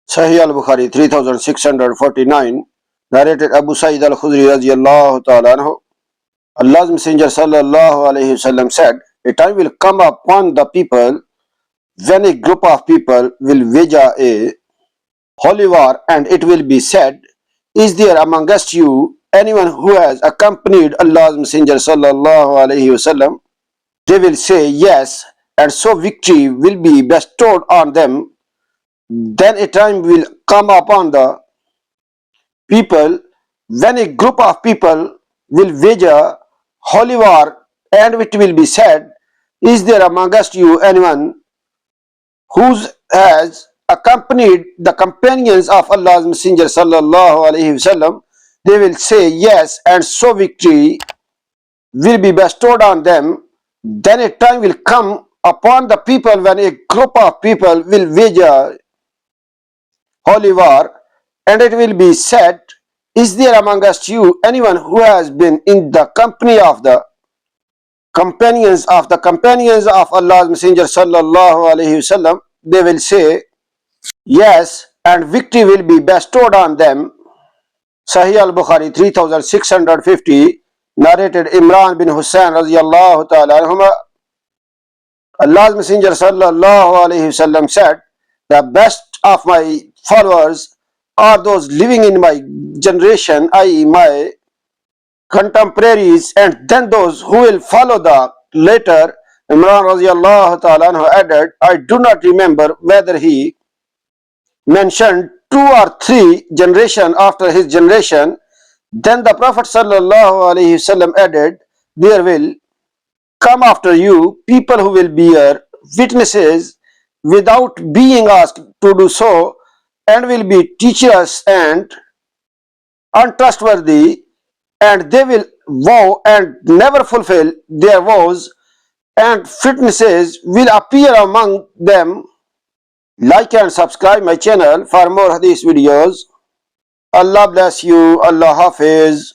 Sahih Al-Bukhari 3649, narrated Abu Sa'id Al-Khudri radiyallahu ta'ala anhu. Allah's Messenger sallallaho alaihi wasallam said, a time will come upon the people when a group of people will wage a holy war, and it will be said, is there amongst you anyone who has accompanied Allah's Messenger sallallaho alaihi wasallam? They will say yes, and so victory will be bestowed on them. Then a time will come upon the people when a group of people will wage a holy war, and it will be said, is there amongst you anyone who has accompanied the companions of Allah's Messenger sallallahu alaihi wasallam? They will say yes, and so victory will be bestowed on them. Then a time will come upon the people when a group of people will wage a holy war, and it will be said, is there amongst you anyone who has been in the company of the companions of Allah's Messenger sallallahu alaihi wasallam? They will say yes, and victory will be bestowed on them. Sahih Al-Bukhari 3650, narrated Imran bin Hussain radiyallahu ta'ala anhuma. Allah's Messenger sallallahu alaihi wasallam said, the best of my followers are those living in my generation, i.e. my contemporaries, and then those who will follow the later. Imran radiyallahu ta'ala anhu added, I do not remember whether he mentioned 2 or 3 generations after his generation. Then the Prophet sallallahu alaihi wasallam added, there will come after you people who will bear witnesses without being asked to do so, and will be teachers and untrustworthy, and they will vow and never fulfill their vows, and fitnesses will appear among them. Like and subscribe my channel for more hadith videos. Allah bless you. Allah Hafiz.